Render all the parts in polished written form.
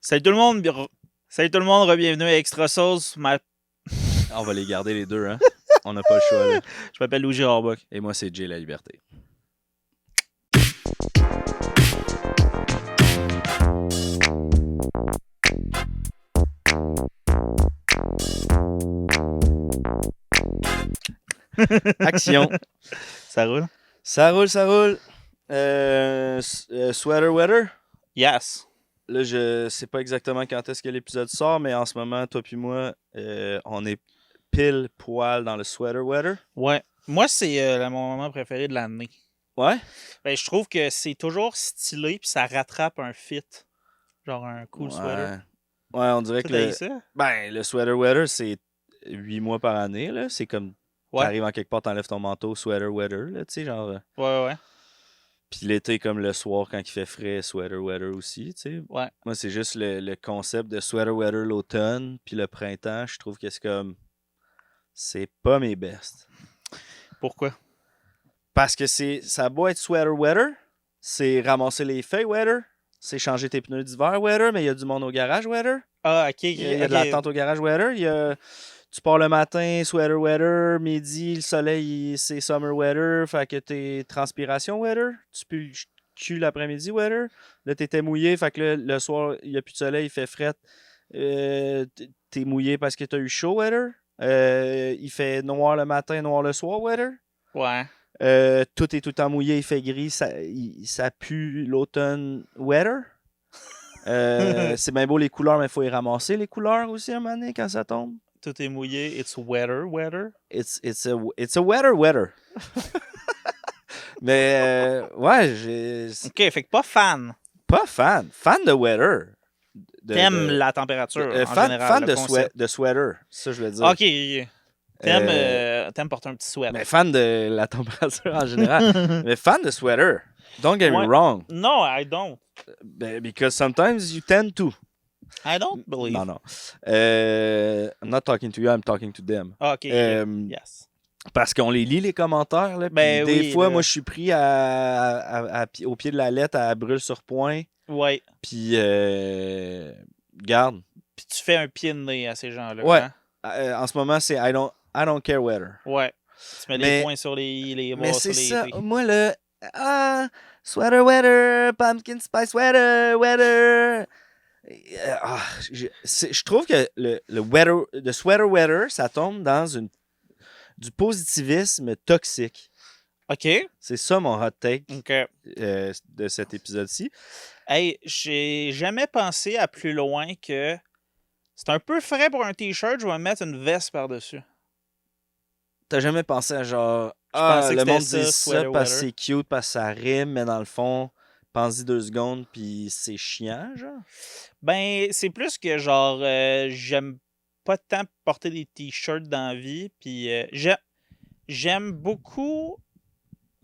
Salut tout le monde, bienvenue à Extra Sauce. On va les garder les deux, hein? On n'a pas le choix, là. Je m'appelle Louis Girard-Bock. Et moi, c'est Jay La Liberté. Action! Ça roule? Ça roule, ça roule! Sweater weather? Yes. Là, je sais pas exactement quand est-ce que l'épisode sort, mais en ce moment, toi puis moi, on est pile poil dans le sweater weather. Ouais. Moi, c'est mon moment préféré de l'année. Ouais? Ben, je trouve que c'est toujours stylé puis ça rattrape un fit. Genre un cool sweater. Ouais, on dirait Tu que ça? le sweater weather, c'est 8 mois par année, là. C'est comme, t'arrives en quelque part, t'enlèves ton manteau, sweater weather, là, tu sais, genre... Ouais. Puis l'été, comme le soir, quand il fait frais, sweater weather aussi, tu sais. Ouais. Moi, c'est juste le concept de sweater weather l'automne, puis le printemps, je trouve que c'est comme... C'est pas mes best. Pourquoi? Parce que ça a beau être sweater weather, c'est ramasser les feuilles weather, c'est changer tes pneus d'hiver weather, mais il y a du monde au garage weather. Ah, ok. Il y a de l'attente au garage weather. Tu pars le matin, sweater weather, midi, le soleil, c'est summer weather, fait que t'es transpiration weather. Tu peux le cul l'après-midi weather. Là, t'étais mouillé, fait que là, le soir, il n'y a plus de soleil, il fait fret. T'es mouillé parce que t'as eu chaud weather. Il fait noir le matin, noir le soir weather. Ouais. Tout est tout le temps mouillé, il fait gris, ça pue l'automne weather. C'est bien beau les couleurs, mais il faut y ramasser les couleurs aussi un moment donné quand ça tombe. Tout est mouillé. It's weather. It's a weather. Mais ouais, j'ai... Ok, fait que pas fan. Pas fan. Fan de weather. T'aimes la température en général. Fan de sweater, ça je veux dire. Ok. T'aimes porter un petit sweat. Mais fan de la température en général. Mais fan de sweater. Don't get me wrong. No, I don't. Because sometimes you tend to. I don't believe. Non. I'm not talking to you, I'm talking to them. Ok, yes. Parce qu'on les lit, les commentaires. Là, des fois, moi, je suis pris au pied de la lettre à Brûle-sur-Point. Ouais. Puis, garde. Puis tu fais un pied de nez à ces gens-là. Ouais. Hein? En ce moment, c'est I don't care weather. Ouais. Tu mets des points sur les bras. Mais c'est sur les ça. pieds. Moi, là, sweater weather, pumpkin spice weather. Je trouve que le sweater weather, ça tombe dans du positivisme toxique. OK. C'est ça mon hot take de cet épisode-ci. Hey, j'ai jamais pensé à plus loin que c'est un peu frais pour un t-shirt, je vais mettre une veste par-dessus. T'as jamais pensé à genre, le monde dit ça parce que c'est cute, parce que ça rime, mais dans le fond, pense-y 2 secondes, puis c'est chiant, genre? Ben, c'est plus que genre, j'aime pas tant porter des t-shirts dans la vie, puis j'aime beaucoup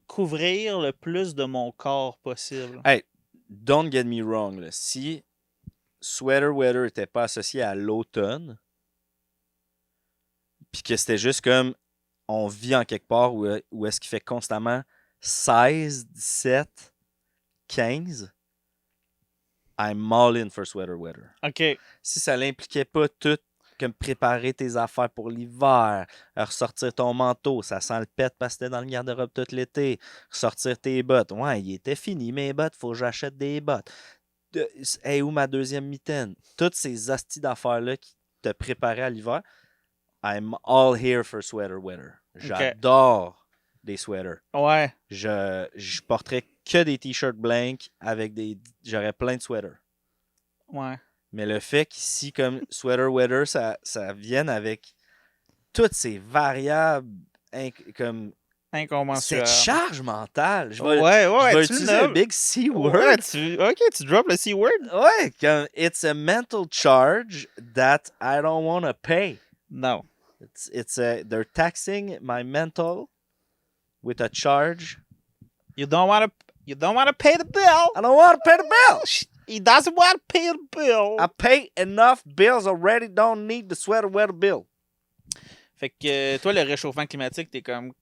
couvrir le plus de mon corps possible. Hey, don't get me wrong, là. Si sweater weather n'était pas associé à l'automne, puis que c'était juste comme on vit en quelque part où est-ce qu'il fait constamment 16, 17, 15, I'm all in for sweater weather. OK. Si ça l'impliquait pas tout, comme préparer tes affaires pour l'hiver, ressortir ton manteau, ça sent le pet parce que t'es dans le garde-robe tout l'été, ressortir tes bottes. Ouais, il était fini mes bottes, faut que j'achète des bottes. Hey, où ma deuxième mitaine? Toutes ces hosties d'affaires-là qui te préparaient à l'hiver, I'm all here for sweater weather. J'adore des sweaters. Ouais. Je porterais que des t-shirts blancs avec j'aurais plein de sweaters. Ouais. Mais le fait qu'ici, comme sweater weather, ça vienne avec toutes ces variables comme incommensurables. Cette charge mentale. Je vais utiliser un big C-word. Ouais, tu drops le C-word. Ouais, comme it's a mental charge that I don't want to pay. No. They're taxing my mental with a charge. You don't want to pay the bill. I don't want to pay the bill. He doesn't want to pay the bill. I pay enough bills already. Don't need the sweater weather bill. Fait que toi, le réchauffement climatique, t'es comme...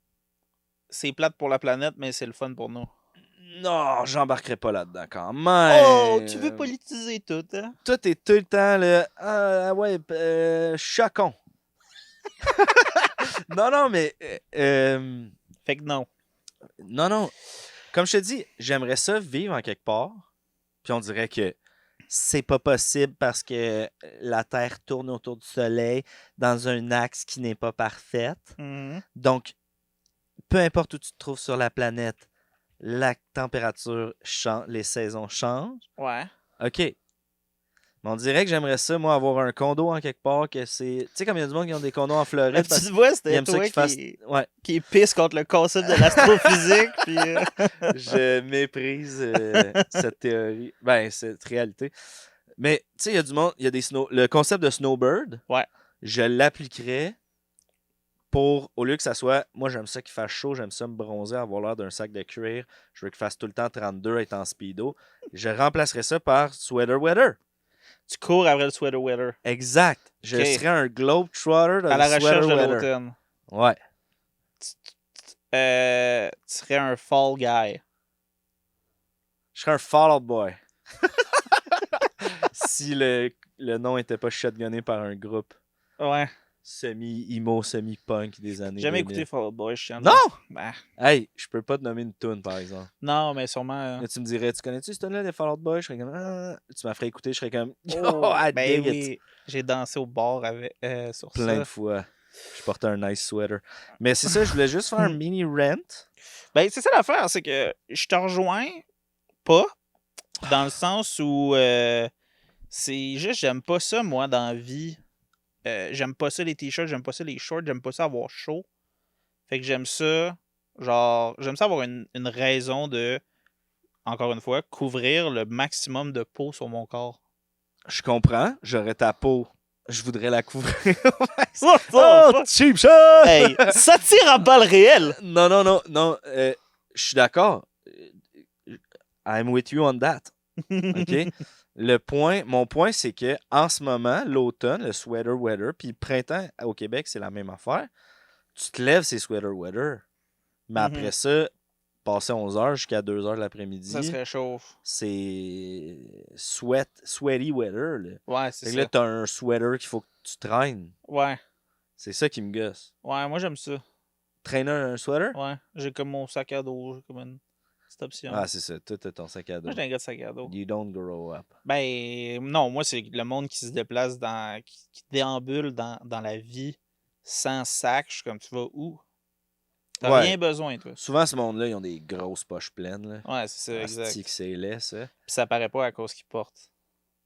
C'est plate pour la planète, mais c'est le fun pour nous. Non, j'embarquerai pas là-dedans quand même. Oh, tu veux politiser tout, hein? Toi, t'es tout le temps le. Ah ouais, chacon. Non, mais. Fait que non. Non. Comme je te dis, j'aimerais ça vivre en quelque part. Puis on dirait que c'est pas possible parce que la Terre tourne autour du Soleil dans un axe qui n'est pas parfait. Mhm. Donc, peu importe où tu te trouves sur la planète, la température change, les saisons changent. Ouais. OK. Mais on dirait que j'aimerais ça, moi, avoir un condo en quelque part que c'est. Tu sais, comme il y a du monde qui ont des condos en Floride. Tu te vois, Ils c'était aiment ça toi qu'ils fassent. qui pisse contre le concept de l'astrophysique. Puis, Je méprise cette théorie. Ben, cette réalité. Mais, tu sais, il y a du monde. Il y a des le concept de snowbird. Ouais. Je l'appliquerais pour, au lieu que ça soit, moi j'aime ça qu'il fasse chaud, j'aime ça me bronzer, avoir l'air d'un sac de cuir, je veux qu'il fasse tout le temps 32, être en speedo, je remplacerais ça par sweater weather. Tu cours après le sweater weather. Exact. Je Ok. serais un globetrotter de À la sweater recherche de weather. l'automne. Ouais. Tu serais un fall guy. Je serais un Fall Out Boy. Si le nom était pas shotgunné par un groupe Ouais. semi-emo, semi-punk des années J'ai jamais 2000. écouté Fall Out Boy, je tiens à Non! dire. Ben, Hey, je peux pas te nommer une tune par exemple. non, mais sûrement. Là, tu me dirais, tu connais-tu cette tune-là des Fall Out Boy? Je serais comme, ah. Tu m'as fait écouter, je serais comme, Oh, I ben dig it. oui. J'ai dansé au bar avec, sur Plein ça. de fois. Je portais un nice sweater. Mais c'est ça, je voulais juste faire un mini rant. Ben, c'est ça l'affaire, c'est que je te rejoins pas, dans le sens où c'est juste, j'aime pas ça, moi, dans la vie. J'aime pas ça les t-shirts, j'aime pas ça les shorts, j'aime pas ça avoir chaud. Fait que j'aime ça, genre, j'aime ça avoir une raison de, encore une fois, couvrir le maximum de peau sur mon corps. Je comprends, j'aurais ta peau. Je voudrais la couvrir. Oh, cheap shot! hey, ça tire à balles réelles! Non. Je suis d'accord. I'm with you on that. OK? Mon point, c'est que en ce moment, l'automne, le sweater weather, puis le printemps au Québec, c'est la même affaire. Tu te lèves, c'est sweater weather. Mais après ça, passer 11 h jusqu'à 2 h de l'après-midi, Ça se réchauffe. c'est sweaty weather. Là. Ouais, c'est Fait que ça. là, t'as un sweater qu'il faut que tu traînes. Ouais. C'est ça qui me gosse. Ouais, moi j'aime ça. Traîner un sweater? Ouais. J'ai comme mon sac à dos, j'ai comme une petite option. Ah, c'est ça. Tout est ton sac à dos. Moi, j'ai un gars de sac à dos. You don't grow up. Ben, non, moi, c'est le monde qui se déplace qui déambule dans la vie sans sac. Je suis comme, tu vas où? T'as Ouais. rien besoin, toi. Souvent, ce monde-là, ils ont des grosses poches pleines. Là. Ouais, c'est ça, exact. Asti que c'est laid, ça. Puis ça paraît pas à cause qu'ils portent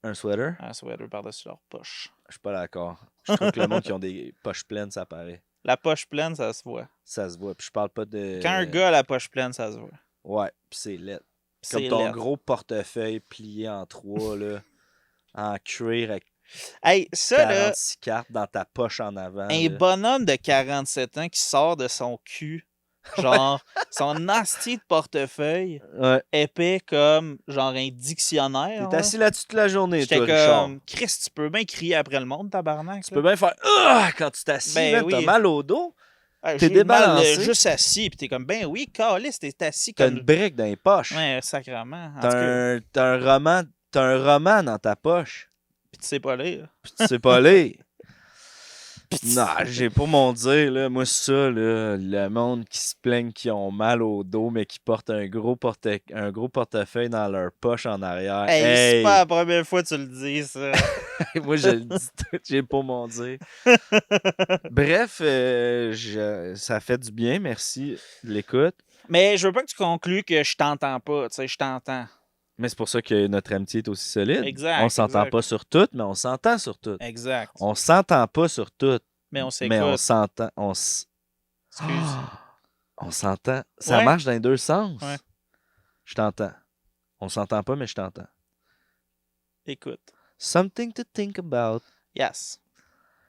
Un sweater? un sweater par-dessus leur poche. Je suis pas d'accord. Je trouve que le monde qui ont des poches pleines, ça paraît. La poche pleine, ça se voit. Ça se voit. Puis je parle pas de... Quand un gars a la poche pleine, ça se voit. Ouais, puis c'est laid. C'est Comme ton laid. gros portefeuille plié en trois, là, en cuir avec Hey, ça, là, 46 cartes dans ta poche en avant. un là. bonhomme de 47 ans qui sort de son cul, genre, son nasty de portefeuille, Ouais. épais comme, genre, un dictionnaire. T'es là. assis là-dessus toute la journée, J'étais toi, Richard. comme, Chris, tu peux bien crier après le monde, tabarnak. Tu peux bien faire quand tu t'assis, Ben man, t'as oui. mal au dos. T'es t'es débalancé. juste assis, pis t'es comme, ben oui, Calis, t'es assis T'as comme. une brique dans les poches. Ouais, sacrément. En tout cas, T'as un roman dans ta poche. pis tu sais pas lire. Puis tu sais pas lire. Non, j'ai pas mon dire, là. Moi, ça, là, le monde qui se plaigne qu'ils ont mal au dos, mais qui portent un gros portefeuille dans leur poche en arrière. Hey, Hey! c'est pas la première fois que tu le dis, ça. Moi, je le dis tout, j'ai pas mon dire. Bref, ça fait du bien, merci de l'écoute. Mais je veux pas que tu conclues que je t'entends pas, tu sais, je t'entends. Mais c'est pour ça que notre amitié est aussi solide. Exact, On s'entend exact. pas sur tout, mais on s'entend sur tout. Exact. On s'entend pas sur tout, Mais on mais on s'écoute. s'entend. Excuse. On s'entend. Ça Ouais. marche dans les deux sens. Ouais. Je t'entends. On s'entend pas, mais je t'entends. Écoute. Something to think about. Yes.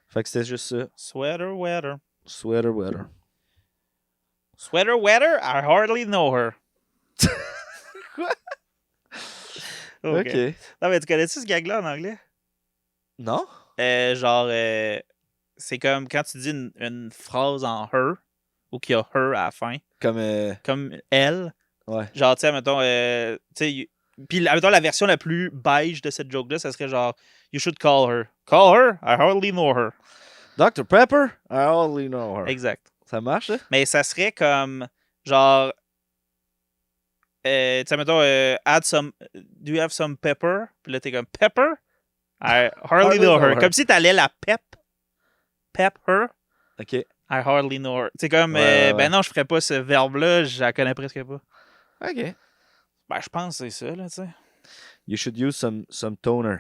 Fait que c'était juste ça. Sweater weather. Sweater weather. Sweater weather, I hardly know her. Quoi? OK. OK. Non, mais tu connais-tu ce gag-là en anglais? Non? Genre, c'est comme quand tu dis une phrase en her, ou qu'il y a her à la fin, Comme comme elle, Ouais. Genre, tu sais, mettons, puis, mettons, la version la plus beige de cette joke-là, ça serait genre, you should call her. Call her? I hardly know her. Dr. Pepper? I only know her. Exact. Ça marche, ça? Mais ça serait comme, genre, tu sais, mettons, add some, do you have some pepper? Puis là, t'es comme, pepper? I hardly know her. Comme si t'allais la pep her. OK. I hardly know her. C'est comme, Ouais. ben non, je ferais pas ce verbe-là, je la connais presque pas. OK. Ben, je pense que c'est ça, là, tu sais. You should use some toner.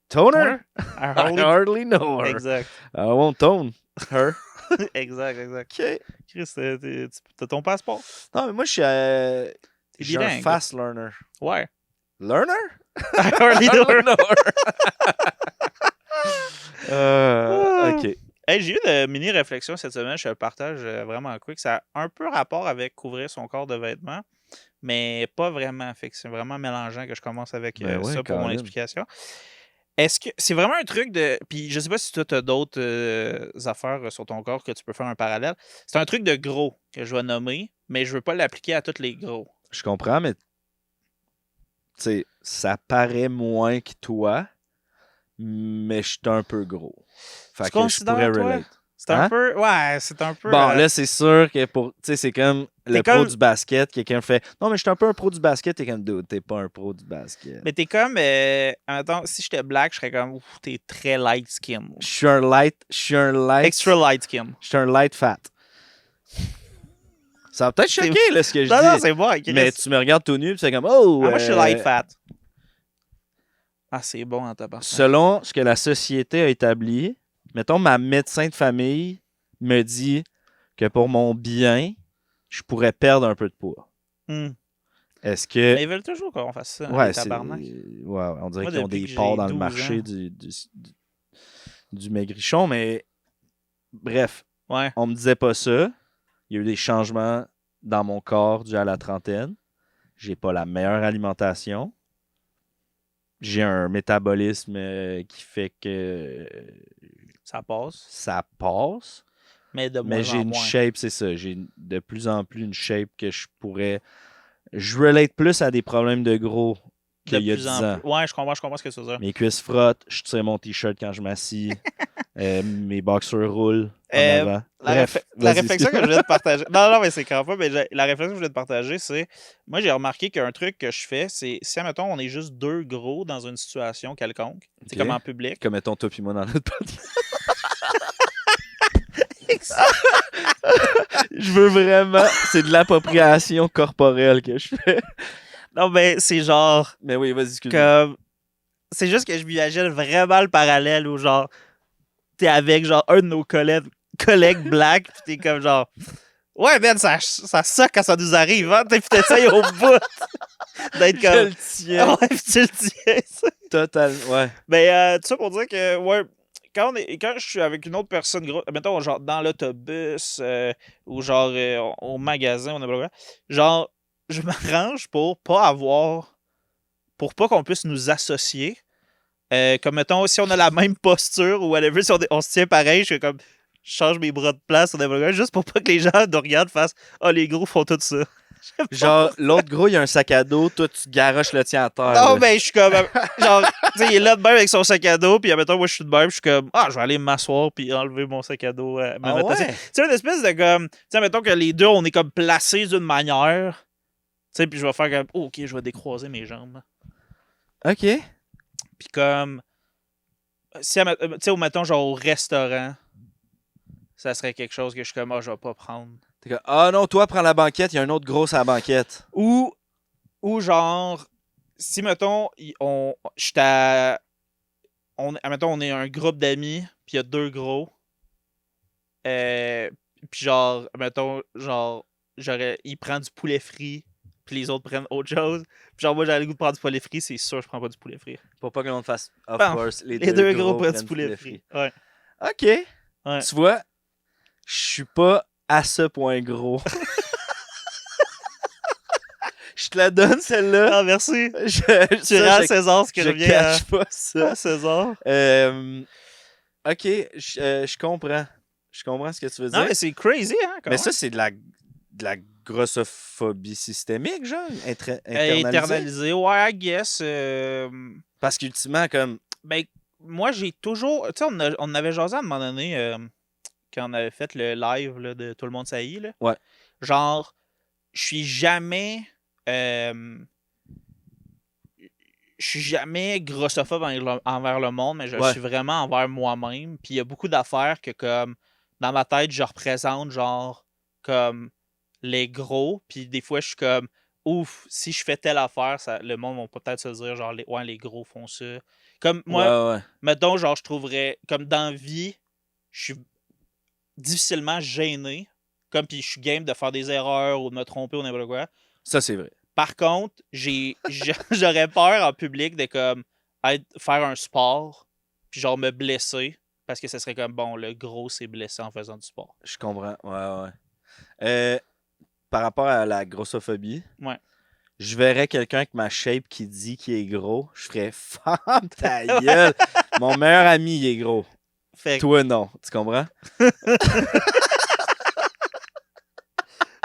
Toner? I I hardly know her. Exact. I won't tone her. exact. OK. Chris, t'as ton passeport? Non, mais moi, je suis T'es un bilingue. fast learner. Ouais. Learner? I hardly know her. OK. Hey, j'ai eu de mini-réflexion cette semaine, je te le partage vraiment quick. Ça a un peu rapport avec couvrir son corps de vêtements, mais pas vraiment. Fait que c'est vraiment mélangeant que je commence avec Ben ouais, ça pour mon Colin. explication. Est-ce que c'est vraiment un truc de. Puis je sais pas si toi, tu as d'autres affaires sur ton corps que tu peux faire un parallèle. C'est un truc de gros que je vais nommer, mais je veux pas l'appliquer à tous les gros. Je comprends, mais tu sais, ça paraît moins que toi, mais je suis un peu gros. Fait Tu que je considères, pourrais toi? relate. C'est un Hein? peu. Ouais, c'est un peu. Bon, là, c'est sûr que pour. Tu sais, c'est comme le pro comme- du basket. Quelqu'un fait non, mais je suis un peu un pro du basket. T'es comme, dude, t'es pas un pro du basket. Mais t'es comme. Attends, si j'étais black, je serais comme. Ouf, t'es très light skin. Je suis un light. Extra light skin. Je suis un light fat. Ça va peut-être choquer, là, ce que je Non, dis. non, c'est bon. Chris. Mais tu me regardes tout nu, puis c'est comme, oh. Moi, je suis light fat. Ah, c'est bon en tabac. Selon ce que la société a établi, mettons, ma médecin de famille me dit que pour mon bien, je pourrais perdre un peu de poids. Est-ce que. Mais ils veulent toujours qu'on fasse ça, Ouais, les tabarnak. ouais, on dirait Moi, qu'ils ont depuis des que parts j'ai dans le 12 marché ans. du maigrichon, mais bref, Ouais. on me disait pas ça. Il y a eu des changements dans mon corps dû à la trentaine. J'ai pas la meilleure alimentation. J'ai un métabolisme qui fait que Ça passe. ça passe. Mais de moins Mais j'ai en une moins. shape, c'est ça. J'ai de plus en plus une shape que je pourrais. Je relate plus à des problèmes de gros De qu'il y a plus 10 en ans. plus. Ouais, je comprends ce que ça veut dire. Mes cuisses frottent, je tire mon t-shirt quand je m'assis, mes boxers roulent en avant. La Bref, réflexion que je voulais te partager. Non, mais c'est grave pas. Mais la réflexion que je voulais te partager, c'est. Moi, j'ai remarqué qu'un truc que je fais, c'est si, admettons, on est juste deux gros dans une situation quelconque, c'est Ok. comme en public. Comme mettons toi puis moi dans notre podcast. Je veux vraiment. C'est de l'appropriation corporelle que je fais. Non, mais c'est genre. Mais oui, vas-y, excuse-moi. Comme. C'est juste que je m'imagine vraiment le parallèle où, genre, t'es avec, genre, un de nos collègues black, pis t'es comme, genre, ouais, man, ça suck quand ça nous arrive, hein, pis t'essayes au bout d'être Je comme. le tiens. Ouais, pis tu le tiens, ça. Total, ouais. Mais, tout ça pour dire que, ouais, quand je suis avec une autre personne grosse, mettons, genre, dans l'autobus, ou genre, au magasin, on a blablabla, genre, je m'arrange pour pas qu'on puisse nous associer. Comme mettons, si on a la même posture ou whatever, si on se tient pareil, je change mes bras de place, juste pour pas que les gens nous regardent fassent ah, les gros font tout ça. Genre, l'autre gros, il a un sac à dos, toi, tu garoches le tien à terre. Non, là. ben, je suis comme. Genre, tu sais, il est là de même avec son sac à dos, puis mettons, moi, je suis de même, je suis comme, ah, je vais aller m'asseoir, puis enlever mon sac à dos. Ah mettre assis. ouais? Tu sais, une espèce de comme. Tu sais, mettons que les deux, on est comme placés d'une manière. Tu sais, puis je vais faire comme, oh, ok, je vais décroiser mes jambes. OK. Puis comme. Si, tu sais, mettons, genre au restaurant, ça serait quelque chose que je suis comme, ah, je vais pas prendre. T'es comme, ah non, toi, prends la banquette, il y a un autre gros à la banquette. Ou genre, si, mettons, mettons, on est un groupe d'amis, puis il y a deux gros. Puis genre, mettons, genre, il prend du poulet frit, puis les autres prennent autre chose. Puis genre, moi, j'avais le goût de prendre du poulet frit, c'est sûr, je prends pas du poulet frit. Pour pas que l'on fasse, of Bon, course, Les deux gros prennent du poulet frit. Ouais. OK. Ouais. Tu vois, je suis pas à ce point gros. Je te la donne, celle-là. Ah, merci. Je, Tu rends à César ce que je revient cache pas ça. à César. OK, je comprends. Je comprends ce que tu veux dire. Non, mais c'est crazy, hein? Mais ça, c'est de la grossophobie systémique, genre, internalisée? Internalisé, ouais, I guess. Parce qu'ultimement, comme... Ben, moi, j'ai toujours... Tu sais, on avait jasé à un moment donné, quand on avait fait le live là, de Tout le monde saillit, là. Ouais. Genre, je suis jamais... je suis jamais grossophobe envers le monde, mais je Ouais. suis vraiment envers moi-même. Puis il y a beaucoup d'affaires que, comme, dans ma tête, je représente, genre, comme les gros. Puis des fois, je suis comme, ouf, si je fais telle affaire, le monde va peut-être se dire, genre, les gros font ça. Comme moi, Ouais. mettons, genre, je trouverais, comme dans la vie, je suis difficilement gêné. Comme, puis je suis game de faire des erreurs ou de me tromper ou n'importe quoi. Ça, c'est vrai. Par contre, j'aurais peur en public de comme faire un sport, puis genre me blesser, parce que ce serait comme, bon, le gros s'est blessé en faisant du sport. Je comprends. Ouais. Par rapport à la grossophobie, Ouais. je verrais quelqu'un avec ma shape qui dit qu'il est gros, je ferais ferme ta gueule. Mon meilleur ami, il est gros. Fait que Toi, non. Tu comprends?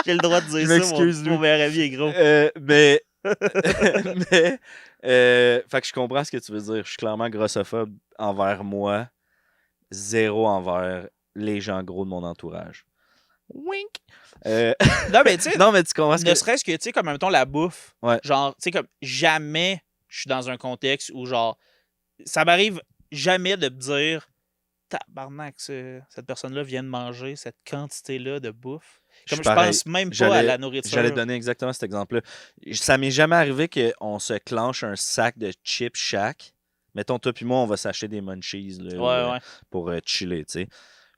j'ai le droit de dire Je ça, m'excuse, mon meilleur ami est gros. Mais fait que je comprends ce que tu veux dire. Je suis clairement grossophobe envers moi, zéro envers les gens gros de mon entourage. Wink! Non, mais tu sais, non, mais tu comprends ce ne que... serait-ce que, tu sais, comme, mettons, la bouffe. Ouais. Genre, tu sais, comme, jamais je suis dans un contexte où, genre, ça m'arrive jamais de me dire, tabarnak, cette personne-là vient de manger cette quantité-là de bouffe. Comme je pense même pas à la nourriture. J'allais donner exactement cet exemple-là. Ça m'est jamais arrivé qu'on se clenche un sac de chips chaque. Mettons, toi puis moi, on va s'acheter des munchies là, Ouais. pour chiller, tu sais.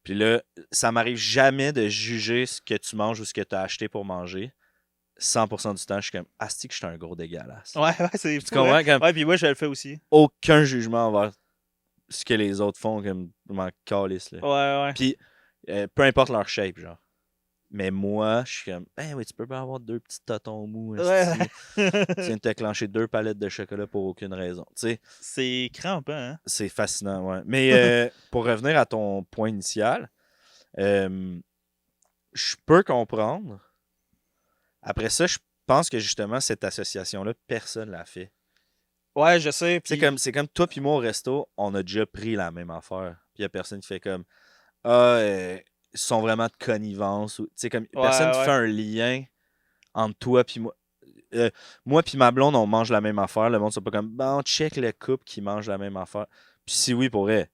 Puis là, ça m'arrive jamais de juger ce que tu manges ou ce que tu as acheté pour manger. 100% du temps, je suis comme, asti que je suis un gros dégueulasse. Ouais, c'est Tu comprends? Comme, ouais, puis moi, je le fais aussi. aucun jugement envers ce que les autres font, comme, je m'en calisse, là. Ouais. Puis, peu importe leur shape, genre. Mais moi, je suis comme, oui, tu peux pas avoir 2 petits totons mous. Ouais. Tu viens de te clencher 2 palettes de chocolat pour aucune raison. Tu sais, C'est crampant, hein? c'est fascinant, ouais. Mais pour revenir à ton point initial, je peux comprendre. Après ça, je pense que justement, cette association-là, personne l'a fait. Ouais, je sais. Puis... C'est comme toi puis moi au resto, on a déjà pris la même affaire. Puis il y a personne qui fait comme, ils sont vraiment de connivence. Comme, personne ne fait un lien entre toi puis moi. Moi puis ma blonde, on mange la même affaire. Le monde, c'est pas comme, on check le couple qui mange la même affaire. Puis si oui, pour vrai,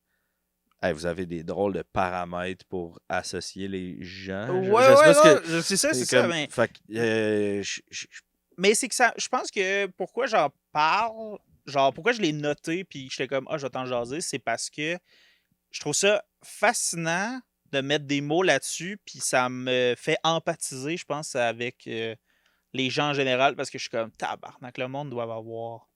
vous avez des drôles de paramètres pour associer les gens. C'est ça. Mais... Fait mais c'est que ça, je pense que pourquoi j'en parle, genre pourquoi je l'ai noté puis j'étais comme, je vais t'en jaser, c'est parce que je trouve ça fascinant de mettre des mots là-dessus, puis ça me fait empathiser, je pense, avec les gens en général, parce que je suis comme, tabarnak, le monde doit avoir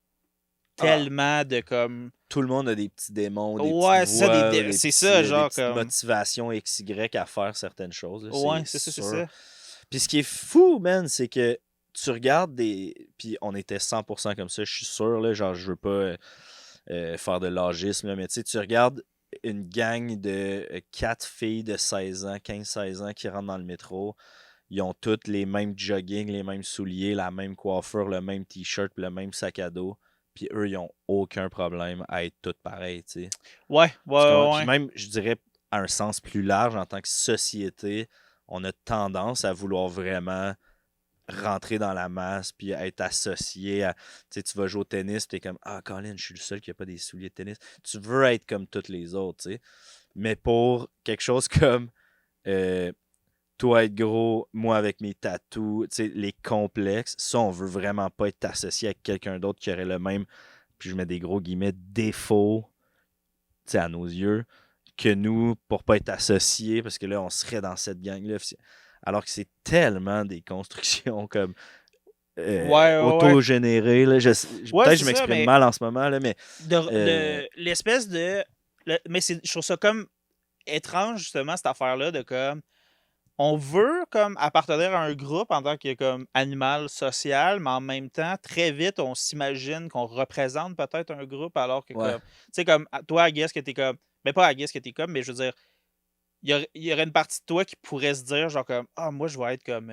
tellement de comme... Tout le monde a des petits démons, des petites voix, genre des petites motivations XY à faire certaines choses. Là, ouais, c'est ça. Puis ce qui est fou, man, c'est que tu regardes des... Puis on était 100% comme ça, je suis sûr, là, genre je veux pas faire de l'âgisme, mais tu regardes une gang de 4 filles de 16 ans, 15-16 ans qui rentrent dans le métro. Ils ont toutes les mêmes jogging, les mêmes souliers, la même coiffure, le même t-shirt, le même sac à dos. Puis eux, ils n'ont aucun problème à être tous pareils, tu sais. Ouais. Puis même, je dirais, à un sens plus large, en tant que société, on a tendance à vouloir vraiment rentrer dans la masse puis être associé à... Tu sais, tu vas jouer au tennis, tu es comme, Colin, je suis le seul qui n'a pas des souliers de tennis. Tu veux être comme tous les autres, tu sais. Mais pour quelque chose comme... toi être gros, moi avec mes tatous, les complexes, ça, on veut vraiment pas être associé avec quelqu'un d'autre qui aurait le même, puis je mets des gros guillemets, défaut, à nos yeux, que nous, pour pas être associés, parce que là, on serait dans cette gang-là. Alors que c'est tellement des constructions comme auto-générées. Peut-être que je m'exprime mal en ce moment, là, mais... l'espèce de... mais je trouve ça comme étrange, justement, cette affaire-là, de comme... On veut comme appartenir à un groupe en tant que comme animal social, mais en même temps, très vite, on s'imagine qu'on représente peut-être un groupe alors que comme. Tu sais, comme toi, à guess que t'es comme. Mais pas à guess que t'es comme, mais je veux dire, il y aurait une partie de toi qui pourrait se dire, genre comme moi, je vais être comme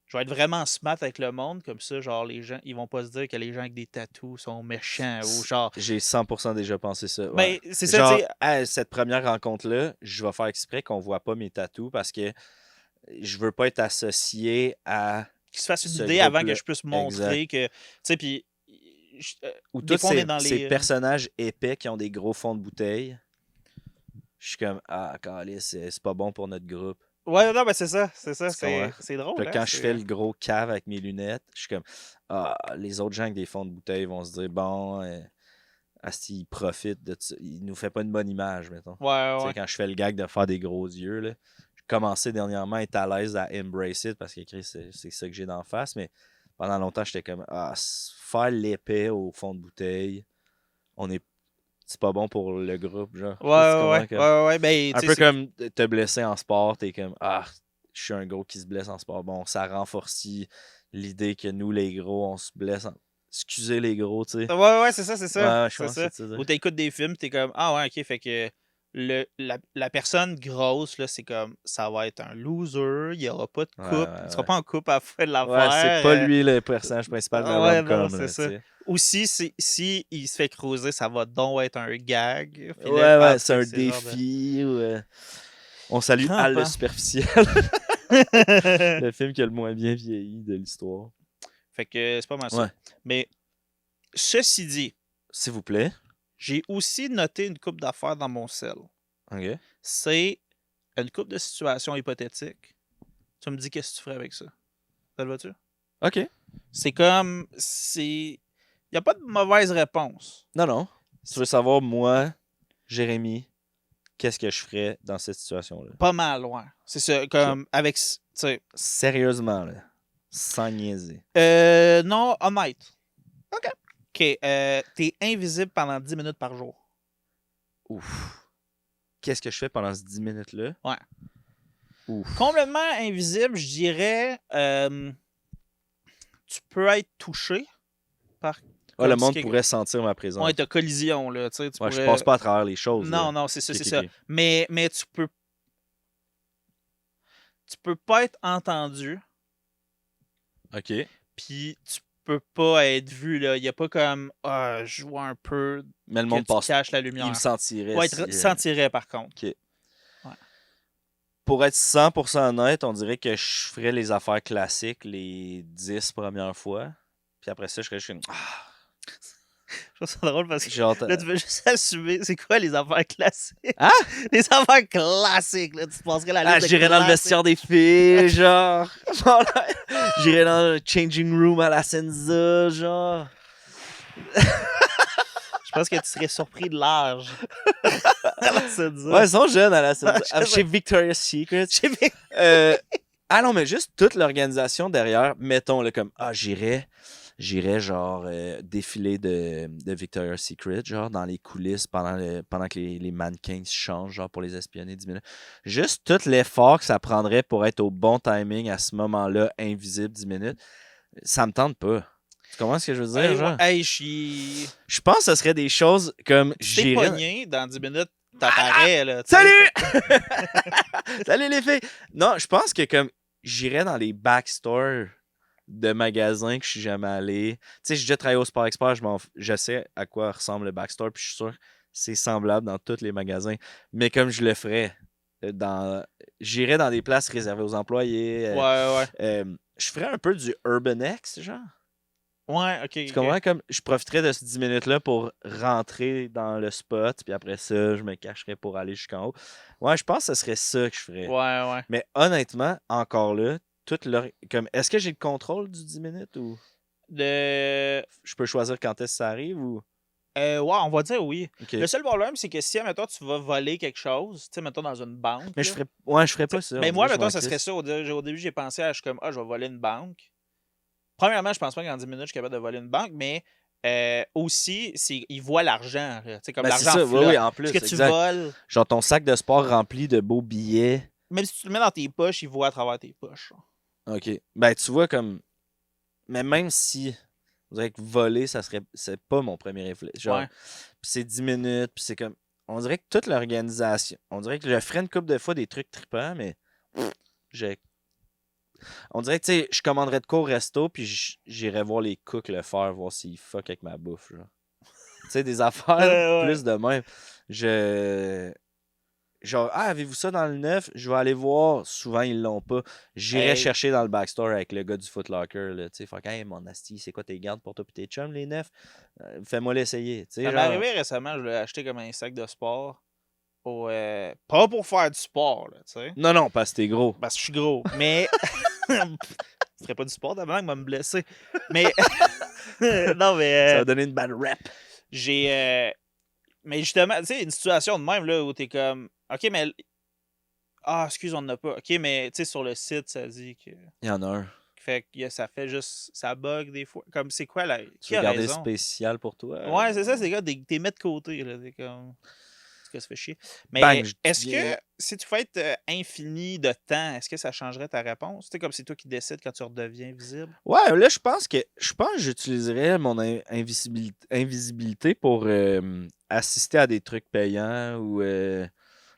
Je vais être vraiment smart avec le monde, comme ça, genre, les gens, ils vont pas se dire que les gens avec des tatous sont méchants ou genre. J'ai 100% déjà pensé ça, ouais. Ben, c'est ça, tu Genre, sais, à cette première rencontre-là, je vais faire exprès qu'on voit pas mes tatous parce que je veux pas être associé à qu'ils se fassent une ce idée avant que groupe-là. je puisse Exact. montrer que. Tu sais, puis. Ou Des tous fois, on est dans ces les. personnages épais qui ont des gros fonds de bouteille. Je suis comme, ah, câlisse, c'est pas bon pour notre groupe. Ouais, non, ben c'est ça, Tu comprends? c'est Puis drôle, là, hein? quand je fais le gros cave avec mes lunettes, je suis comme, ah, les autres gens avec des fonds de bouteille vont se dire, bon, asti, il profite de ça. Il nous fait pas une bonne image, mettons. Ouais, Tu sais, ouais. quand je fais le gag de faire des gros yeux, là, j'ai commencé dernièrement à être à l'aise à embrace it parce que Chris, c'est ça que j'ai d'en face, mais pendant longtemps, j'étais comme, ah, faire l'épais au fond de bouteille, on est. C'est pas bon pour le groupe, genre. Ouais, Je sais pas si tu ouais, comprends, ouais, comme. ouais, ouais, ben, Un tu sais, peu c'est. comme te blesser en sport, t'es comme, ah, je suis un gros qui se blesse en sport. Bon, ça renforce l'idée que nous, les gros, on se blesse. Excusez les gros, tu sais. Ouais, ouais, c'est ça, c'est ça. Ouais, je C'est pense que ça. c'est ça. Ou t'écoutes des films, t'es comme, ah ouais, ok, fait que la personne grosse, là, c'est comme, ça va être un loser, il y aura pas de Ouais, coupe, il ouais, sera ouais. pas en coupe à la fin de Ouais, c'est pas l'affaire. lui le personnage principal de la Ouais, non, rom-com, c'est là, tu ça. sais. Ou si il se fait creuser, ça va donc être un gag. Puis là, Ouais, ah, ouais, tu c'est sais, un c'est genre de défi. On salue Al le crampant. superficiel, le film qui a le moins bien vieilli de l'histoire. Fait que c'est pas mal ça. Ouais, Mais ceci dit, s'il vous plaît. j'ai aussi noté une coupe d'affaires dans mon sel. OK. C'est une coupe de situations hypothétiques. Tu me dis qu'est-ce que tu ferais avec ça. Ça te va-tu? OK. C'est comme. Il n'y a pas de mauvaise réponse. Non, non. Tu veux savoir, moi, Jérémy, qu'est-ce que je ferais dans cette situation-là? Pas mal loin. C'est ça. OK. Comme avec. Tu sais. Sérieusement, là. Sans niaiser. Non, honnête. OK. OK. T'es invisible pendant 10 minutes par jour. Ouf. Qu'est-ce que je fais pendant ces 10 minutes-là? Ouais. Ouf. Complètement invisible, je dirais. Tu peux être touché par. Ah, le comme si monde quelque- pourrait sentir ma présence. Ouais, t'as collision, là. Tu sais, tu Ouais, je pourrais. passe pas à travers les choses. Non, Là. non, c'est ça, Ok, c'est ok, ça. ok. Mais tu peux. Tu peux pas être entendu, OK. puis tu peux pas être vu, là. Il y a pas comme. Ah, je vois un peu Mais le que monde tu passe. caches la Il me lumière. sentirait. Ouais, si, sentirait par contre. OK. Pour être 100% honnête, on dirait que je ferais les affaires classiques les 10 premières fois. Puis après ça, je serais juste comme. Ah, Je trouve ça drôle parce que j'ai hâte. là, tu veux juste assumer. C'est quoi les affaires classiques? Hein? Les affaires classiques, là. Tu te passerais la liste Ah, de j'irais dans le classiques. vestiaire des filles, genre. J'irais dans le changing room à la Senza, genre. Je pense que tu serais surpris de l'âge. C'est dur. Ouais, ils sont jeunes à la Senza. Ouais, je sais. Chez Victoria's Secret. J'ai vu- Ah non, mais juste toute l'organisation derrière, mettons, là, comme, ah, j'irais genre défiler de Victoria's Secret, genre dans les coulisses pendant que les mannequins se changent, genre pour les espionner 10 minutes. Juste tout l'effort que ça prendrait pour être au bon timing à ce moment-là, invisible 10 minutes, ça me tente pas. Tu comprends ce que je veux dire, Hey, genre? hey, je suis. Je pense que ce serait des choses comme T'es j'irais. pogné, dans 10 minutes, t'apparais, là. tu sais. Salut! Salut les filles! Non, je pense que comme j'irais dans les backstores de magasins que je suis jamais allé. Tu sais, j'ai déjà travaillé au Sport Expert, je sais à quoi ressemble le backstore, puis je suis sûr que c'est semblable dans tous les magasins. Mais comme je le ferais, j'irais dans des places réservées aux employés. Ouais, Je ferais un peu du Urban-X, genre. ouais, ok. Tu comprends? Comme je profiterais de ces 10 minutes-là pour rentrer dans le spot, puis après ça, je me cacherais pour aller jusqu'en haut. Ouais, je pense que ce serait ça que je ferais. Ouais, ouais. Mais honnêtement, encore là, comme est-ce que j'ai le contrôle du 10 minutes ou De... je peux choisir quand est-ce que ça arrive ou. Ouais, on va dire oui. OK. Le seul problème, c'est que si, mettons, tu vas voler quelque chose, tu sais, mettons, dans une banque. Mais là, je ferais pas ça. mais on moi, dirait que je mettons, m'en ça serait crisse. ça. Au début, j'ai pensé à, je suis comme, ah, je vais voler une banque. Premièrement, je pense pas qu'en 10 minutes, je suis capable de voler une banque, mais aussi, ils voient l'argent. Tu sais, comme Ben, c'est l'argent ça, oui, flotte. oui, en plus. Ce que tu exact. voles, Genre ton sac de sport rempli de beaux billets. même si tu le mets dans tes poches, ils voient à travers tes poches. OK. Ben, tu vois, comme. Mais même si. On dirait que voler, c'est pas mon premier réflexe. Genre, Ouais. puis c'est 10 minutes, puis c'est comme. On dirait que toute l'organisation. On dirait que je ferais une couple de fois des trucs trippants, mais. Je On dirait que, tu sais, je commanderais de quoi au resto, puis j'irais voir les cooks le faire, voir s'ils fuck avec ma bouffe, genre. Tu sais, des affaires Ouais. plus de même. Genre, avez-vous ça dans le neuf? Je vais aller voir. Souvent, ils l'ont pas. J'irai Hey, chercher dans le backstore avec le gars du Foot Locker, là. Tu sais, fait que, hey, mon asti, c'est quoi tes gardes pour toi pis tes chums, les neufs? Fais-moi l'essayer. Tu sais, ça m'est genre. arrivé récemment, je l'ai acheté comme un sac de sport. Pas pour faire du sport, là, tu sais. Non, non, parce que t'es gros. Parce que je suis gros. Mais. Je ferais pas du sport d'abord, il va me blesser. Mais. Non, mais. Ça va donner une bad rap. J'ai. Mais justement, tu sais, une situation de même, là, où t'es comme. Ok, mais. Ah, excuse, on n'en a pas. Ok, mais, tu sais, sur le site, ça dit que. Il y en a un. Fait que ça fait juste. Ça bug des fois. Comme, c'est quoi, là? Tu Qui veux a garder raison? spécial pour toi? Ouais, c'est ça, c'est gars, t'es mis de côté, là. T'es comme. Est-ce que ça fait chier? Mais Bang, je est-ce viens- que si tu fais être infini de temps, est-ce que ça changerait ta réponse? Tu sais, comme c'est toi qui décides quand tu redeviens visible? Ouais, là, je pense que j'utiliserais mon invisibilité pour assister à des trucs payants ou tu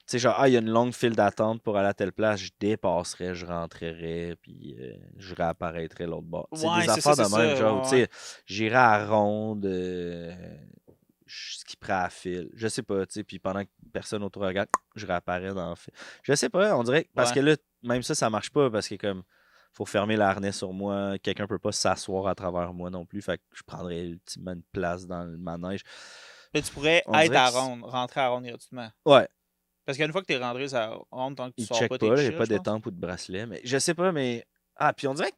sais, genre, il y a une longue file d'attente pour aller à telle place, je dépasserais, je rentrerais, puis je réapparaîtrais l'autre bord. C'est Ouais, des c'est ça, affaires de c'est même, ça. genre, Ouais, tu ouais. sais, j'irais à ronde, je skipperais à la file, je sais pas, tu sais, puis pendant que personne autour regarde, je réapparais dans le fil. Je sais pas, on dirait, parce Ouais. que là, même ça marche pas, parce que comme, faut fermer l'harnais sur moi, quelqu'un peut pas s'asseoir à travers moi non plus, fait que je prendrais ultimement une place dans le manège. Mais tu pourrais On être dirait à que ronde, rentrer à ronde gratuitement. ouais. Parce qu'une fois que t'es rentré à ronde, tant que tu Il sors check pas, t'es pas, il n'y a chill, pas je pense. d'étampe ou de bracelet. Mais je sais pas, mais. Ah, puis on dirait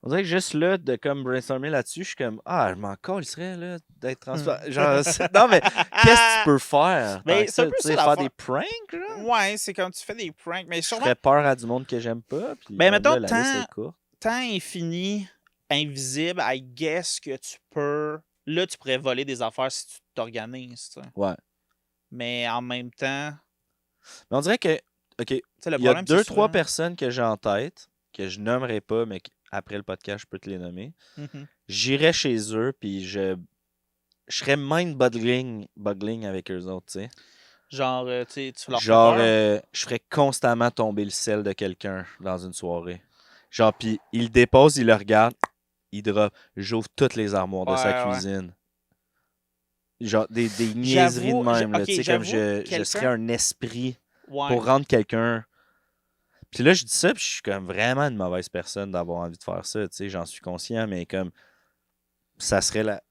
que juste là, de comme brainstormer là-dessus, je suis comme je m'en serait là, d'être transparent. Genre, non, mais qu'est-ce que tu peux faire? Tant Mais que c'est un ça, peu tu ça sais, faire des l'affaire. pranks, genre? Ouais, c'est quand tu fais des pranks. Mais Je sûrement, ferais peur à du monde que j'aime pas. Puis ben même mettons, là, la liste est courte. temps infini, invisible, I guess que tu peux. Là, tu pourrais voler des affaires si tu t'organises, tu sais. Ouais. Mais en même temps, Mais on dirait que, OK, tu sais, le il y a problème, c'est 2-3 souvent. personnes que j'ai en tête, que je nommerai pas, mais après le podcast, je peux te les nommer. Mhm. J'irais chez eux, puis je serais mind-boggling avec eux autres, tu sais. Genre, tu sais, tu leur fais Genre, peur. je ferais constamment tomber le sel de quelqu'un dans une soirée. Genre, puis il le dépose, il le regarde, il drop. J'ouvre toutes les armoires de sa Ouais. cuisine. Genre, des niaiseries de même, là. Ok, Tu sais, comme j'avoue, je serais un esprit Ouais. pour rendre quelqu'un. Puis là, je dis ça, puis je suis comme vraiment une mauvaise personne d'avoir envie de faire ça. Tu sais, j'en suis conscient, mais comme ça serait la.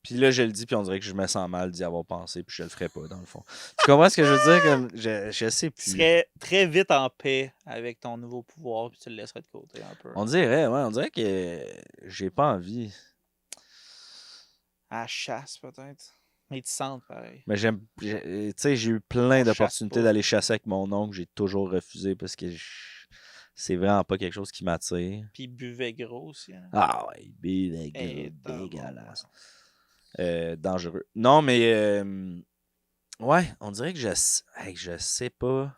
Puis là, je le dis, puis on dirait que je me sens mal d'y avoir pensé, puis je le ferais pas, dans le fond. Tu comprends ce que je veux dire? Comme, je sais Tu plus. serais très vite en paix avec ton nouveau pouvoir, puis tu le laisserais de côté un peu. On dirait que j'ai pas envie. À la chasse, peut-être. Mais tu sens pareil. Mais tu sais, j'ai eu plein On d'opportunités chasse pas. d'aller chasser avec mon oncle, j'ai toujours refusé parce que c'est vraiment pas quelque chose qui m'attire. Puis il buvait gros aussi. Hein. Ah ouais, Eh, dégueulasse. Dangereux. Non, mais ouais, on dirait que je sais pas.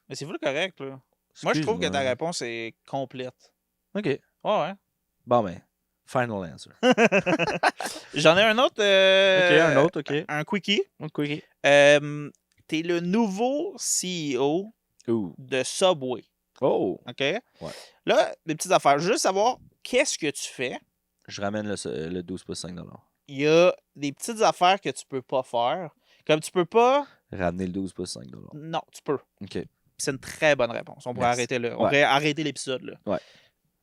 Mais c'est full correct, là. Moi, je trouve que ta Excuse-moi. réponse est complète. OK. Ouais. Bon ben, final answer. J'en ai un autre. OK, un autre, OK. Un quickie. OK. T'es le nouveau CEO Ouh. de Subway. Oh! OK? Ouais. Là, des petites affaires. Juste savoir qu'est-ce que tu fais. Je ramène le 12 pour 5 $. Il y a des petites affaires que tu peux pas faire. Comme tu peux pas. Ramener le 12 pour 5 $. Non, tu peux. OK. C'est une très bonne réponse. On pourrait Merci. arrêter là. On Ouais. pourrait arrêter l'épisode là. Ouais.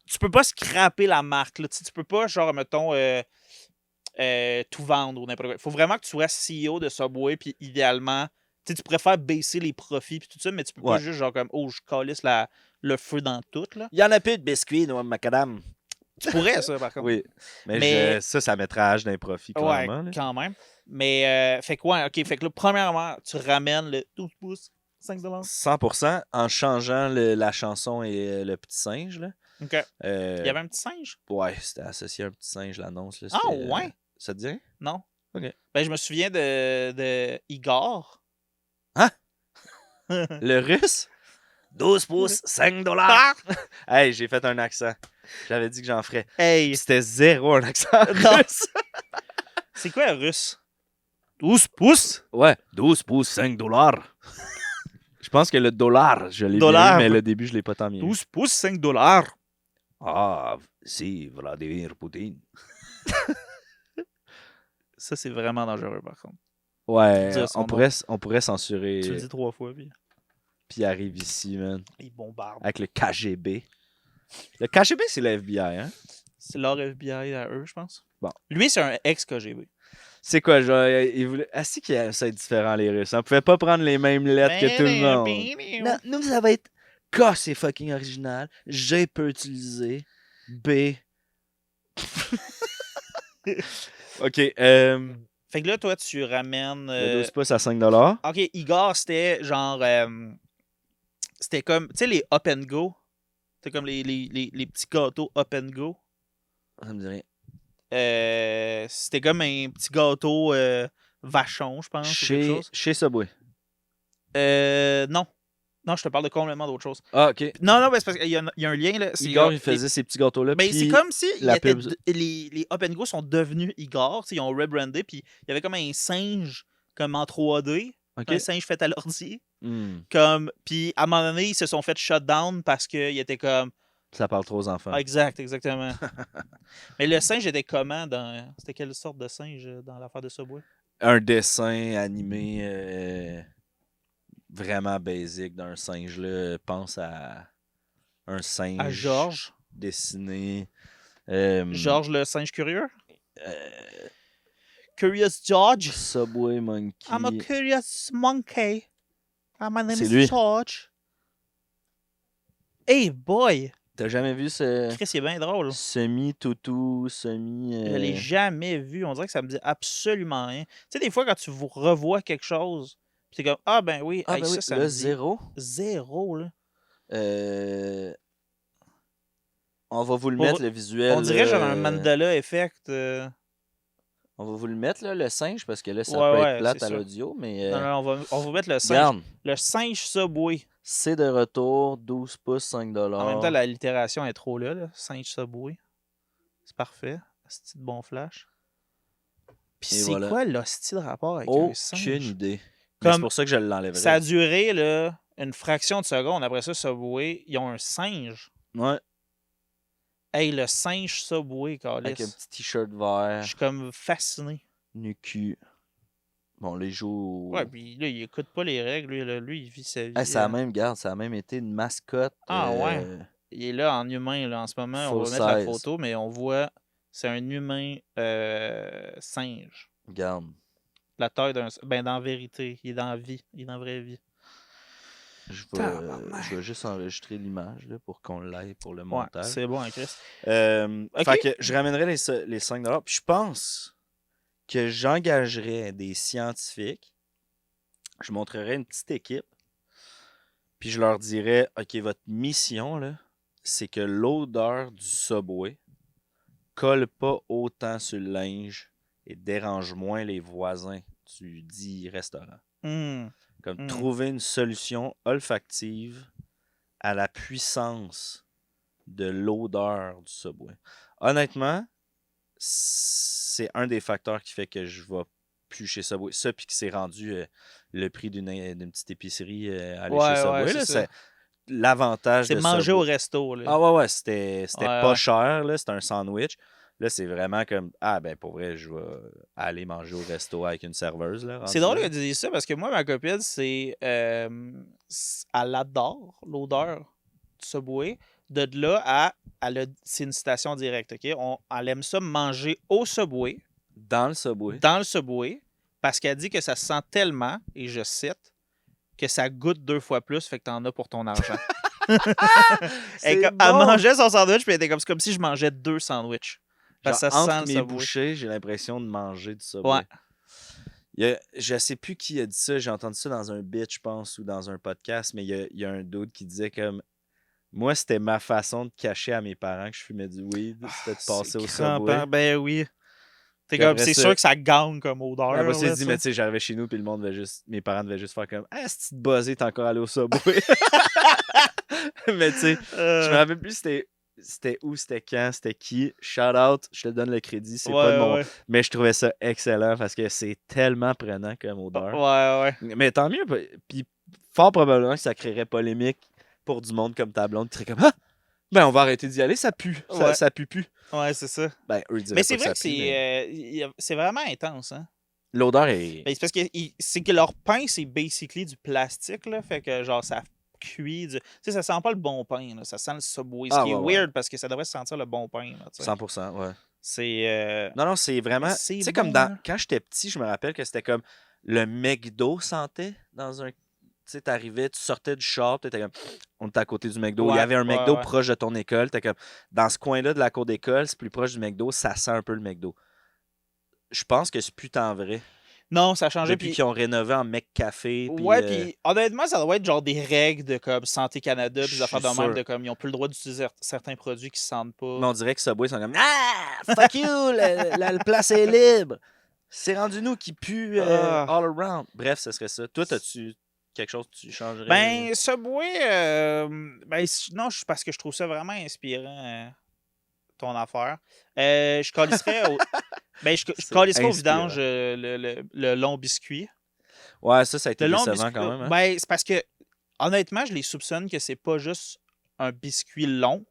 Tu peux pas scraper la marque. Là. Tu peux pas, genre, mettons, tout vendre ou n'importe quoi. Il faut vraiment que tu sois CEO de Subway, puis idéalement, tu préfères baisser les profits puis tout ça, mais tu peux pas Ouais. juste genre comme je calisse le feu dans tout. Là. Il y en a plus de biscuits, moi, macadam. Tu pourrais ça, par contre. Oui. Mais, Mais- ça mettrait à âge d'un profit, Ouais, clairement. là. quand même. Mais, fait que, ouais, OK. Fait que là, premièrement, tu ramènes le 12 pouces, 5 $. 100% en changeant la chanson et le petit singe. Là. OK. Il y avait un petit singe? Ouais, c'était associé à un petit singe, l'annonce. Là, Ah, c'était, ouais? ça te dit? Non. OK. Ben, je me souviens de Igor. Hein? Le russe? 12 pouces, 5 $. Ah! Hey, j'ai fait un accent. J'avais dit que j'en ferais. Hey! C'était zéro un accent Non. russe. C'est quoi un russe? 12 pouces? Ouais, 12 pouces, 5 $. Je pense que le dollar, je l'ai bien Dollar. eu, mais le début, je l'ai pas tant mis. 12 pouces, 5 dollars. Ah, c'est Vladimir Poutine. Ça, c'est vraiment dangereux, par contre. Ouais, Dire son on pourrait Tu le censurer dis 3 fois, puis Pierre arrive ici, man. il bombarde. Avec le KGB. Le KGB, c'est le FBI, hein? C'est leur FBI à eux, je pense. Bon. Lui, c'est un ex-KGB. C'est quoi, genre, il voulait... Ah, c'est qu'il y a ça différent, les Russes. On pouvait pas prendre les mêmes lettres que tout le monde. Non, nous, ça va être K, c'est fucking original. G peut utiliser. B. OK. Fait que là, toi, tu ramènes. Le 12 pouces à 5$. Ok, Igor, c'était genre. C'était comme. Tu sais, les Up and Go. C'était comme les petits gâteaux Up and Go. Ça me dit rien. C'était comme un petit gâteau vachon, je pense. Ou quelque chose. Chez Subway. Non. Non, je te parle de complètement d'autre chose. Ah, OK. Non, mais c'est parce qu'il y a un lien. Là. Igor, il faisait ces petits gâteaux-là. Mais c'est comme si la pub... les Up and Go sont devenus Igor. Ils ont rebrandé. Puis il y avait comme un singe comme en 3D. Okay. Un singe fait à l'ordi. Puis à un moment donné, ils se sont fait shut down parce qu'ils étaient comme. Ça parle trop aux enfants. Ah, exactement. Mais le singe était comment dans. C'était quelle sorte de singe dans l'affaire de Subway? Un dessin animé vraiment basique d'un singe. Là. Pense à un singe. À Georges. Dessiné. Georges le singe curieux? Curious George. Subway Monkey. I'm a curious monkey. My name is lui. George. Hey boy! T'as jamais vu ce. Chris, c'est bien drôle. Semi-toutou, semi. Je l'ai jamais vu. On dirait que ça me dit absolument rien. Tu sais, des fois, quand tu vous revois quelque chose, pis t'es comme, ah ben oui, ah, ben oui. ça le me dit... zéro. Zéro, là. On va vous le mettre, le visuel. On dirait genre un mandala effect. On va vous le mettre, là, le singe, parce que là, ça peut être plate à l'audio, mais... Non, on va mettre le singe. Garde. Le singe Subway. C'est de retour, 12 pouces, 5$. En même temps, la littération est trop là. Singe Subway. C'est parfait. C'est de bon flash. Puis c'est quoi l'hostie de rapport avec un singe? Aucune idée. C'est pour ça que je l'enlèverai. Ça a duré là, une fraction de seconde. Après ça, Subway, ils ont un singe. Ouais. Hey, le singe Subway, Carlis. Avec un petit t-shirt vert. Je suis comme fasciné. Nu-cul. Bon, les jours. Ouais, puis là, il écoute pas les règles. Lui il vit sa vie. Ça a même, garde, ça a même été une mascotte. Ah ouais. Il est là en humain là, en ce moment. On va mettre la photo, mais on voit. C'est un humain singe. Garde. La taille d'un. Ben, dans la vérité. Il est dans la vie. Il est dans la vraie vie. Je vais juste enregistrer l'image là, pour qu'on l'aille pour le montage. Ouais, c'est bon, hein, Chris. Okay. Fait que je ramènerai les 5$. Puis je pense que j'engagerais des scientifiques. Je montrerais une petite équipe. Puis je leur dirais, OK, votre mission, là, c'est que l'odeur du Subway colle pas autant sur le linge et dérange moins les voisins du dit restaurant. Comme trouver une solution olfactive à la puissance de l'odeur du Subway. Honnêtement, c'est un des facteurs qui fait que je vais plus chez Subway. Ça, puis que c'est rendu le prix d'une petite épicerie aller chez Subway. Ouais, là, c'est l'avantage de c'est manger Subway. au resto. Là. Ah ouais, c'était pas cher. Là, c'était un sandwich. Là, c'est vraiment comme, ah ben pour vrai, je vais aller manger au resto avec une serveuse. Là, c'est drôle que tu dises ça parce que moi, ma copine, c'est elle adore l'odeur du Subway. De là c'est une citation directe. Okay? Elle aime ça manger au Subway. Dans le Subway. Dans le Subway. Parce qu'elle dit que ça se sent tellement, et je cite, que ça goûte 2 fois plus, fait que t'en as pour ton argent. Elle mangeait son sandwich, puis elle était comme, c'est comme si je mangeais 2 sandwichs. Parce que ça entre sent mes le bouchées, j'ai l'impression de manger du Subway. Ouais. Je sais plus qui a dit ça. J'ai entendu ça dans un bit, je pense, ou dans un podcast, mais il y a un dude qui disait comme, moi, c'était ma façon de cacher à mes parents que je fumais du weed. C'était de passer au Subway. Ben oui. C'est sûr que ça gagne comme odeur. Après, c'est dit, mais tu sais, j'arrivais chez nous, puis le monde devait juste. Mes parents devaient juste faire comme, ah, cette petite buzzée, t'es encore allé au Subway. Mais tu sais, je me rappelle plus c'était où, c'était quand, c'était qui. Shout out, je te donne le crédit, c'est pas de mon. Ouais. Mais je trouvais ça excellent parce que c'est tellement prenant comme odeur. Ouais. Mais tant mieux. Puis fort probablement que ça créerait polémique pour du monde comme ta blonde qui serait comme « Ah! Ben, on va arrêter d'y aller, ça pue. Ouais. Ça pue plus. Ouais, c'est ça. » Ben, eux diraient Mais pas c'est que vrai ça que pue, mais c'est vraiment intense, hein. l'odeur est... Ben, c'est parce que c'est que leur pain, c'est basically du plastique, là. Fait que, genre, ça cuit. Tu sais, ça sent pas le bon pain, là. Ça sent le Subway. Ce Ah, qui est ouais. weird parce que ça devrait sentir le bon pain, là, tu sais. 100%, ouais. C'est. Non, c'est vraiment... Tu c'est sais, comme bon, hein. quand j'étais petit, je me rappelle que c'était comme le McDo sentait dans un... Tu sais, t'arrivais, tu sortais du shop, t'étais comme... On était à côté du McDo. Il y Ouais, avait un McDo ouais. proche de ton école. T'es comme... Dans ce coin-là de la cour d'école, c'est plus proche du McDo, ça sent un peu le McDo. Je pense que c'est plus tant vrai. Non, ça a changé. Depuis Puis, qu'ils ont rénové en McCafé. ouais, Puis, puis honnêtement, ça doit être genre des règles de comme Santé Canada, puis des je affaires suis de même, sûr. de comme ils ont plus le droit d'utiliser certains produits qui sentent Mais pas. on dirait que Subway sont comme Ah! Fuck you! La place est libre! C'est rendu nous qui pue Ah. all around. Bref, ce serait ça. Toi, as-tu quelque chose que tu changerais? Ben, Subway, non, parce que je trouve ça vraiment inspirant, ton affaire. Je calisserais au... Ben, je C'est calisserais au inspirant. vidange le long biscuit. Ouais, ça a été Le long décevant biscuit, quand même. Hein? ben, c'est parce que, honnêtement, je les soupçonne que c'est pas juste un biscuit long,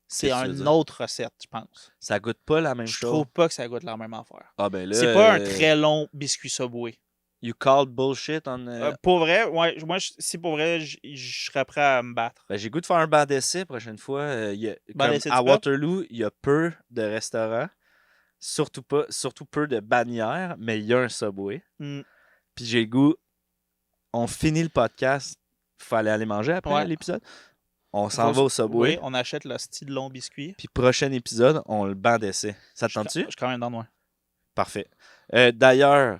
c'est Qu'est-ce que tu veux une dire? autre recette, je pense. Ça goûte pas la même Je chose. trouve pas que ça goûte la même affaire. Ah ben là, C'est pas un très long biscuit Subway. you called bullshit on... Pour vrai, ouais, moi, si pour vrai, je serais prêt à me battre. Ben, j'ai goût de faire un banc d'essai prochaine fois. Banc Comme d'essai à du peuple? Waterloo, il y a peu de restaurants. Surtout peu de bannières, mais il y a un Subway. Hmm. Puis j'ai le goût, on finit le podcast, fallait aller manger après Ouais. l'épisode. On s'en va au Subway. Oui, on achète le style long biscuit. Puis prochain épisode, on le banc d'essai. Ça te tente-tu? Je suis quand même dans le noir. Parfait. D'ailleurs,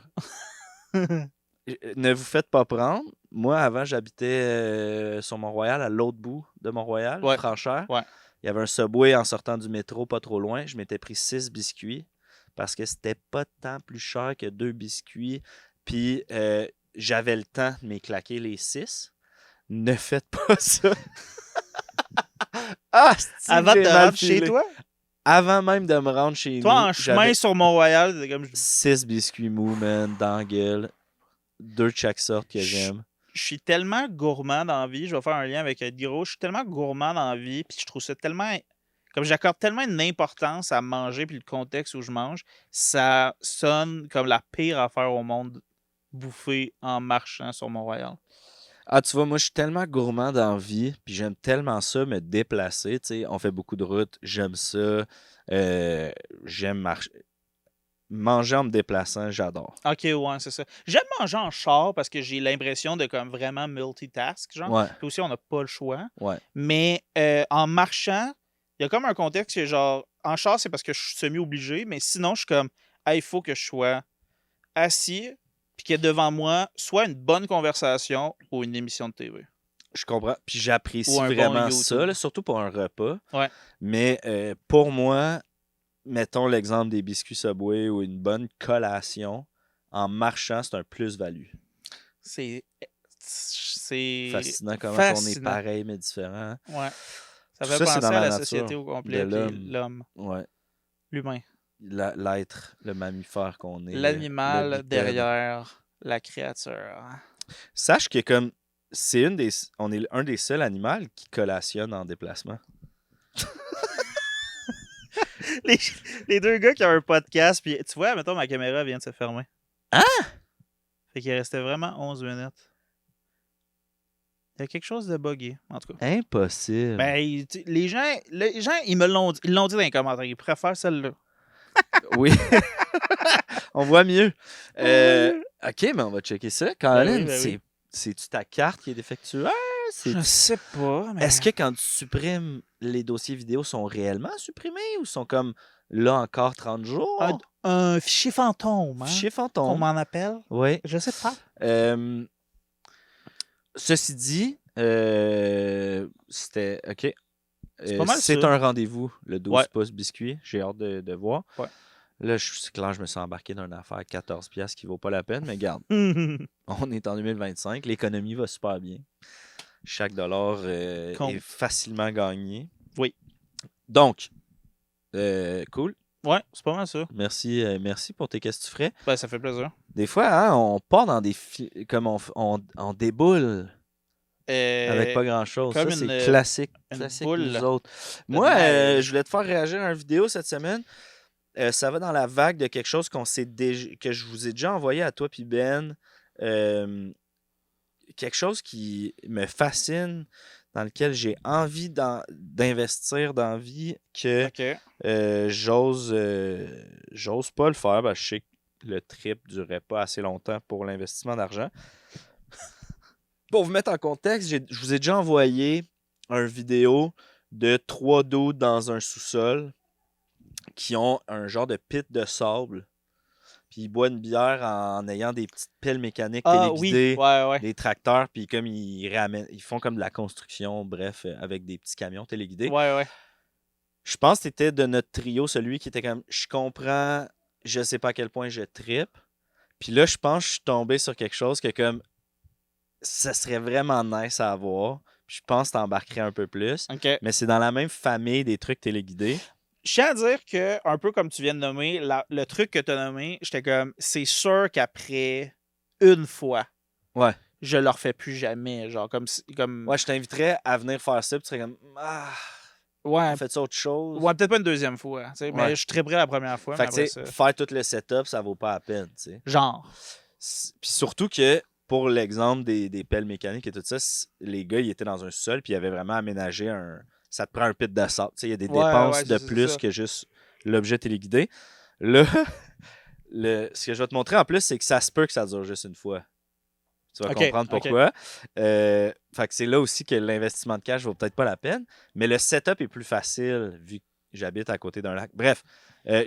ne vous faites pas prendre. Moi, avant, j'habitais sur Mont-Royal, à l'autre bout de Mont-Royal, Ouais. Francheur. Ouais. Il y avait un Subway en sortant du métro, pas trop loin. Je m'étais pris 6 biscuits parce que c'était pas tant plus cher que 2 biscuits. Puis j'avais le temps de m'éclaquer les 6. Ne faites pas ça. Ah, Avant de te rendre chez toi? Avant même de me rendre chez nous. Toi, en chemin sur Mont-Royal, c'est comme... 6 biscuits mous, man, dans la gueule. 2 de chaque sorte que j'aime. Je suis tellement gourmand dans la vie, je vais faire un lien avec Giro, je suis tellement gourmand dans la vie, puis je trouve ça tellement... Comme j'accorde tellement une importance à manger, puis le contexte où je mange, ça sonne comme la pire affaire au monde, bouffer en marchant sur Mont-Royal. Ah, tu vois, moi, je suis tellement gourmand dans la vie, puis j'aime tellement ça, me déplacer, tu sais. On fait beaucoup de routes, j'aime ça. J'aime marcher. Manger en me déplaçant, j'adore. Ok, ouais, c'est ça. J'aime manger en char parce que j'ai l'impression de comme vraiment multitask, genre. Ouais, Puis aussi, on n'a pas le choix. ouais. Mais en marchant, il y a comme un contexte que genre, en char, c'est parce que je suis semi-obligé, mais sinon, je suis comme, ah, il faut que je sois assis, puis qu'il y ait devant moi soit une bonne conversation ou une émission de TV. Je comprends. Puis j'apprécie Ou un bon vraiment YouTube. ça, là, surtout pour un repas. Ouais. Mais pour moi, mettons l'exemple des biscuits Subway ou une bonne collation, en marchant, c'est un plus-value. C'est Fascinant comment on est fascinant. pareil mais différent. Ouais. Ça Tout fait ça, c'est penser dans à la la nature société au complet, de puis l'homme, Ouais. l'humain. L'être, le mammifère qu'on est. L'animal le bipède. derrière la créature. Sache que comme on est un des seuls animaux qui collationne en déplacement. Les deux gars qui ont un podcast, puis tu vois, mettons, ma caméra vient de se fermer. Hein? Fait qu'il restait vraiment 11 minutes. Il y a quelque chose de buggé, en tout cas. Impossible. Ben, les gens, ils me l'ont dit. Ils l'ont dit dans les commentaires. Ils préfèrent celle-là. Oui. On voit mieux. Ok, mais on va checker ça. Colin, oui. c'est-tu ta carte qui est défectueuse? Je sais pas, mais... Est-ce que quand tu supprimes, les dossiers vidéo sont réellement supprimés ou sont comme là encore 30 jours? Un fichier fantôme, hein? Fichier Qu'on fantôme. m'en appelle? Oui. Je sais pas. Ceci dit, c'était... OK. C'est pas mal c'est ça. un rendez-vous, le 12 Ouais. pouces biscuit. J'ai hâte de voir. Ouais. Là, c'est clair, je me suis embarqué dans une affaire à 14$ qui vaut pas la peine, mais garde, on est en 2025, l'économie va super bien. Chaque dollar est facilement gagné. Oui. Donc, cool. Ouais, c'est pas mal ça. Merci pour tes questions frais. Ben, ça fait plaisir. Des fois, hein, on part dans des... comme on déboule Avec pas grand-chose. comme Ça, c'est une classique boule nous autres. Moi, neige. je voulais te faire réagir à une vidéo cette semaine. Ça va dans la vague de quelque chose que je vous ai déjà envoyé à toi puis Ben. Quelque chose qui me fascine, dans lequel j'ai envie d'investir dans la vie, que OK. j'ose pas le faire. Je sais que le trip ne durerait pas assez longtemps pour l'investissement d'argent. Pour vous mettre en contexte, je vous ai déjà envoyé une vidéo de 3 dudes dans un sous-sol qui ont un genre de pit de sable. Puis ils boivent une bière en ayant des petites piles mécaniques téléguidées, ouais. des tracteurs, puis comme ils font comme de la construction, bref, avec des petits camions téléguidés. Ouais. Je pense que t'étais de notre trio celui qui était comme, je comprends, je sais pas à quel point je trippe. Puis là, je pense que je suis tombé sur quelque chose que comme, ça serait vraiment nice à avoir. Puis je pense que t'embarquerais un peu plus. OK. Mais c'est dans la même famille des trucs téléguidés. Je tiens à dire que, un peu comme tu viens de nommer, le truc que tu as nommé, j'étais comme, c'est sûr qu'après une fois, Ouais. je le refais plus jamais. Genre, comme. Ouais, je t'inviterais à venir faire ça, puis tu serais comme, Ouais. on fait ça autre chose. Ouais, peut-être pas une deuxième fois. Ouais. Mais je triperais la première fois. Fait Mais que, après tu sais, ça... faire tout le setup, ça vaut pas la peine, tu sais. Genre. Puis surtout que, pour l'exemple des pelles mécaniques et tout ça, les gars, ils étaient dans un sol, puis ils avaient vraiment aménagé ça te prend un pit de sable. Tu sais, il y a des dépenses de plus que juste l'objet téléguidé. Là, ce que je vais te montrer en plus, c'est que ça se peut que ça dure juste une fois. Tu vas comprendre pourquoi. Fait que c'est là aussi que l'investissement de cash vaut peut-être pas la peine, mais le setup est plus facile vu que j'habite à côté d'un lac. Bref,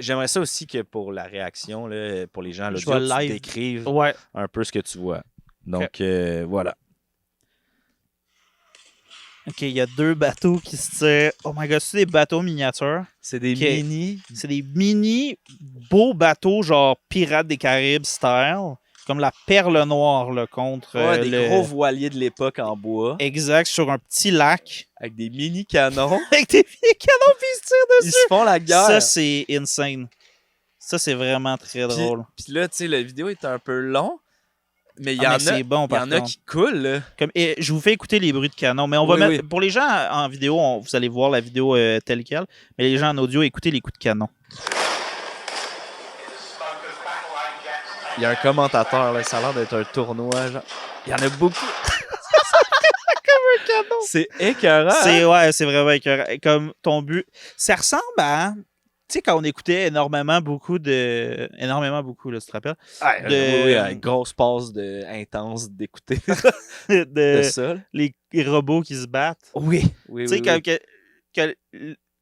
j'aimerais ça aussi que pour la réaction, là, pour les gens à l'audio, tu décrives un peu ce que tu vois. Donc, voilà. OK, il y a 2 bateaux qui se tirent. Oh my god, c'est des bateaux miniatures. C'est des mini. C'est des mini beaux bateaux, genre Pirates des Caraïbes style. Comme la perle noire, là, contre. Ouais, des gros voiliers de l'époque en bois. Exact, sur un petit lac. Avec des mini canons. Avec des mini canons, puis ils se tirent dessus. Ils se font la guerre. Ça, c'est insane. Ça, c'est vraiment très drôle. Puis là, tu sais, la vidéo est un peu long. Mais il y en a qui coulent, là. Je vous fais écouter les bruits de canon. Mais on va mettre. Pour les gens en vidéo, vous allez voir la vidéo telle quelle. Mais les gens en audio, écoutez les coups de canon. Il y a un commentateur, là. Ça a l'air d'être un tournoi. Genre. Il y en a beaucoup. Comme un canon. C'est écœurant. C'est vraiment écœurant. Comme ton but. Ça ressemble à. Tu sais, quand on écoutait énormément beaucoup, là, tu te rappelles? Oui, une grosse passe intense d'écouter de ça. Les robots qui se battent. Oui. Tu sais, que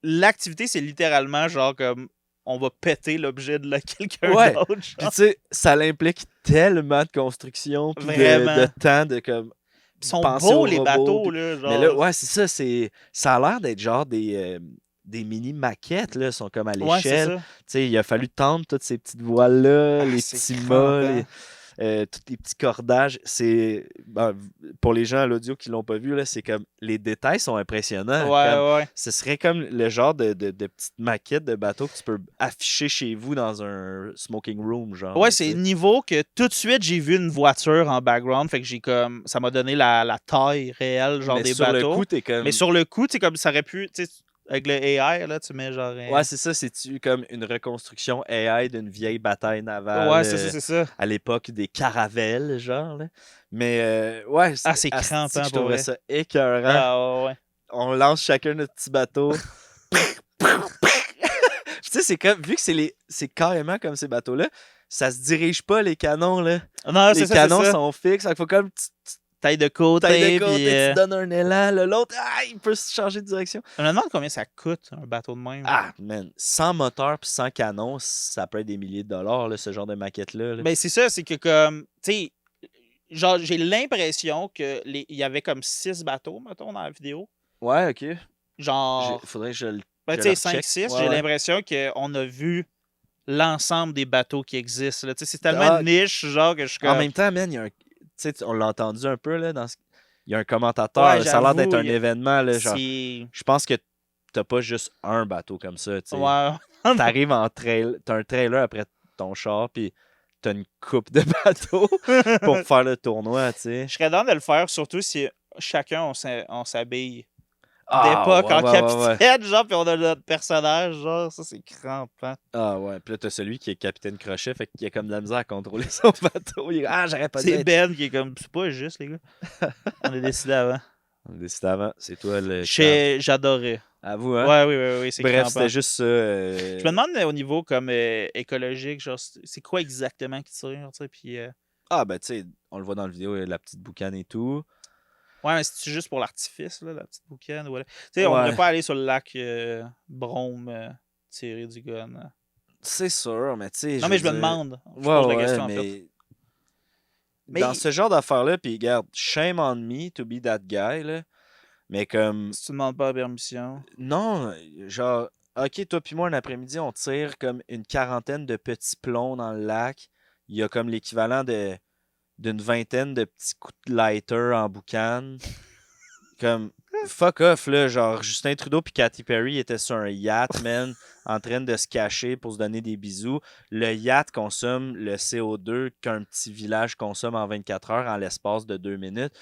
l'activité, c'est littéralement genre comme on va péter l'objet de quelqu'un d'autre. Puis tu sais, ça l'implique tellement de construction, puis de temps, de comme. Ils sont beaux, les bateaux, là. Genre. Mais là, ouais, c'est ça. Ça a l'air d'être genre des mini maquettes, là, sont comme à l'échelle. Il a fallu tendre toutes ces petites voiles-là, les petits mâts, tous les petits cordages. Pour les gens à l'audio qui l'ont pas vu, là, c'est comme les détails sont impressionnants. Ce serait comme le genre de petites maquettes de bateaux que tu peux afficher chez vous dans un smoking room, genre. Ouais, c'est niveau que tout de suite j'ai vu une voiture en background, fait que ça m'a donné la taille réelle, genre des bateaux. Mais sur le coup, t'es comme. Mais sur le coup, tu sais, comme ça aurait pu. Avec le AI, là, tu mets genre... Ouais, c'est ça. C'est-tu comme une reconstruction AI d'une vieille bataille navale? Ouais, c'est ça. À l'époque des caravelles, genre. Là. Mais, ouais. C'est crampant, je trouverais ça écœurant. Ouais. On lance chacun notre petit bateau. Tu sais, c'est comme... Vu que c'est carrément comme ces bateaux-là, ça se dirige pas, les canons, là. Non, les canons sont fixes. Il faut comme... Taille de côté, tu donnes un élan, l'autre, il peut se changer de direction. Je me demande combien ça coûte, un bateau de même. Man, sans moteur puis sans canon, ça peut être des milliers de dollars, là, ce genre de maquette-là. Là. Ben, c'est ça, c'est que comme, tu sais, genre, j'ai l'impression qu'il y avait comme 6 bateaux, mettons, dans la vidéo. Ouais, OK. Genre... Faudrait que je le tu sais, 5-6, j'ai l'impression qu'on a vu l'ensemble des bateaux qui existent. C'est tellement une niche, genre, que je suis comme... En même temps, man, il y a un... on l'a entendu un peu, là, il y a un commentateur, ça a l'air d'être un événement, là, genre, je pense que t'as pas juste un bateau comme ça, tu sais. Ouais. T'arrives t'as un trailer après ton char, puis t'as une coupe de bateaux pour faire le tournoi, tu sais. Je serais dans de le faire, surtout si chacun, on s'habille Ah, d'époque ouais, en ouais, ouais, ouais. capitaine, genre, puis on a notre personnage, genre, ça, c'est crampant. Ah ouais, puis là, t'as celui qui est capitaine Crochet, fait qu'il a comme de la misère à contrôler son bateau. Ah, j'aurais pas dû C'est être... Ben qui est comme, c'est pas juste, les gars. On a décidé avant. On a décidé avant, c'est toi le cran. J'adorais. À vous, hein? Ouais, oui, c'est Bref, crampant. c'était juste ça. Je me demande au niveau comme écologique, genre, c'est quoi exactement qui tire, tu sais, puis... Ah, ben, tu sais, on le voit dans la vidéo, il y a la petite boucane et tout. Ouais, mais c'est juste pour l'artifice, là, la petite boucane, voilà. Tu sais, on Ouais. pourrait pas aller sur le lac Brome tirer du gun. C'est sûr, mais tu sais. Non, mais je me demande. Je Ouais, pose la ouais, question, en mais... fait. Dans ce genre d'affaires-là, puis regarde, shame on me to be that guy, là. Mais comme... Si tu demandes pas la permission. Non, genre, ok, toi puis moi, un après-midi, on tire comme une quarantaine de petits plombs dans le lac. Il y a comme l'équivalent d'une vingtaine de petits coups de lighter en boucane. Comme, fuck off, là. Genre, Justin Trudeau puis Katy Perry étaient sur un yacht, man, en train de se cacher pour se donner des bisous. Le yacht consomme le CO2 qu'un petit village consomme en 24 heures en l'espace de 2 minutes.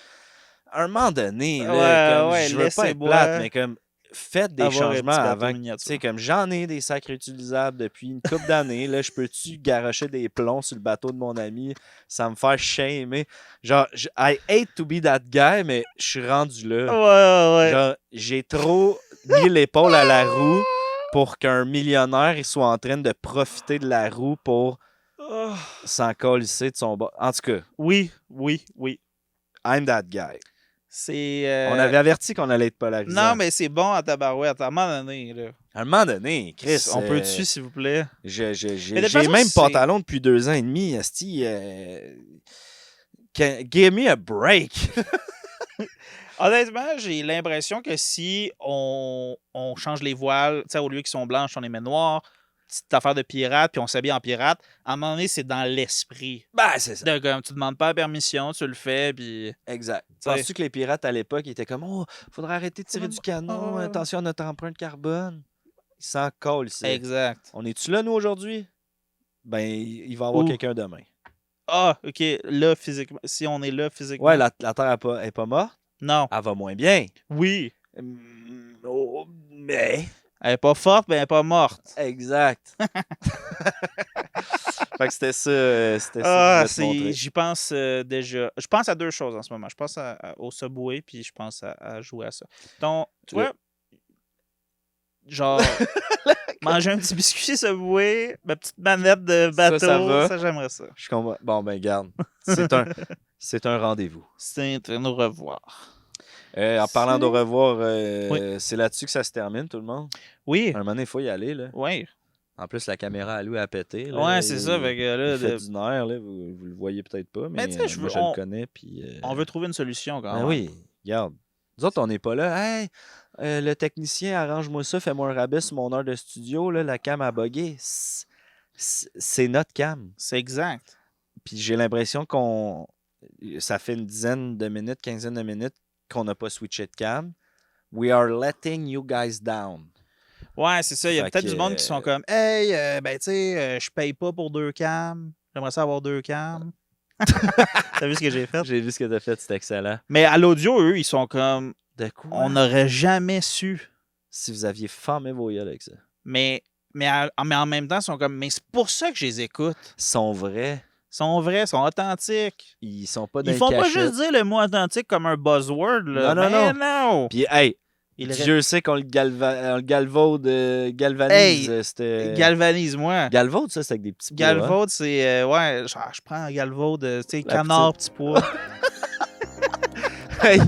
À un moment donné, là, comme, je veux pas être plate, mais comme, faites des changements avant. Tu sais, comme, j'en ai des sacs réutilisables depuis une couple d'années. Là, je peux-tu garocher des plombs sur le bateau de mon ami sans me faire shamer? Genre, I hate to be that guy, mais je suis rendu là. Ouais. Genre, j'ai trop mis l'épaule à la roue pour qu'un millionnaire il soit en train de profiter de la roue pour s'en colisser de son bas. En tout cas. Oui. I'm that guy. C'est. On avait averti qu'on allait être polarisé. Non, mais c'est bon à tabarouette. À un moment donné, là. À un moment donné, Chris. On peut-tu, s'il vous plaît? J'ai même pantalon depuis 2 ans et demi. Asti, give me a break. Honnêtement, j'ai l'impression que si on change les voiles, tu sais, au lieu qu'ils sont blanches, on les met noirs, petite affaire de pirate, puis on s'habille en pirate, à un moment donné, c'est dans l'esprit. Ben, c'est ça. Comme, tu demandes pas la permission, tu le fais, puis... Exact. T'sais. Penses-tu que les pirates, à l'époque, ils étaient comme « Oh, faudrait arrêter de tirer du canon, attention à notre empreinte carbone. » Ils s'en collent, ici. Exact. On est-tu là, nous, aujourd'hui? Ben, il va y avoir quelqu'un demain. Ah, OK. Là, physiquement. Si on est là, physiquement. Ouais, la Terre est pas morte. Non. Elle va moins bien. Oui. Mais... Elle est pas forte, mais elle est pas morte. Exact. Fait que c'était ça. C'était ça que je voulais te montrer. J'y pense déjà. Je pense à 2 choses en ce moment. Je pense au Subway, puis je pense à jouer à ça. Donc, tu vois, genre, manger un petit biscuit Subway, ma petite manette de bateau, ça j'aimerais ça. Je comprends. Bon, ben, garde. C'est un rendez-vous. C'est un au revoir. En parlant d'au revoir, c'est là-dessus que ça se termine, tout le monde? Oui. À un moment donné, il faut y aller, là. Oui. En plus, la caméra à Lou a pété. Là, ouais, c'est ça. Fait que, là, il fait du nerf, là, vous le voyez peut-être pas, mais moi, je le connais. Puis, on veut trouver une solution quand même. Oui, regarde. Nous autres, on n'est pas là. Hey, le technicien, arrange-moi ça, fais-moi un rabais sur mon heure de studio. Là, la cam a bugué. C'est notre cam. C'est exact. Puis j'ai l'impression ça fait une dizaine de minutes, quinzaine de minutes qu'on n'a pas switché de cam. We are letting you guys down. Ouais, c'est ça. Il y a peut-être du monde qui sont comme hey, ben tu sais, je paye pas pour 2 cams. J'aimerais ça avoir 2 cams. T'as vu ce que j'ai fait? J'ai vu ce que t'as fait, c'était excellent. Mais à l'audio, eux, ils sont comme de quoi? On n'aurait jamais su. Si vous aviez fermé vos yeux avec ça. Mais en même temps, ils sont comme mais c'est pour ça que je les écoute. Ils sont vrais. Ils sont vrais, ils sont authentiques. Ils sont pas dans Ils font pas juste dire le mot authentique comme un buzzword. Là. Non. Puis, hey, Dieu sait qu'on le galvaude, galvanise. Hey, galvanise-moi. Galvaude, ça, c'est avec des petits pois. Galvaude, c'est... ouais, je prends un galvaude, tu sais, canard, petit pois. Hey,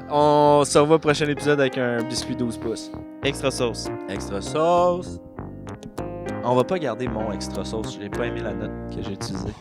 on se revoit au prochain épisode avec un biscuit 12 pouces. Extra sauce. Extra sauce. On va pas garder mon extra sauce. J'ai pas aimé la note que j'ai utilisée.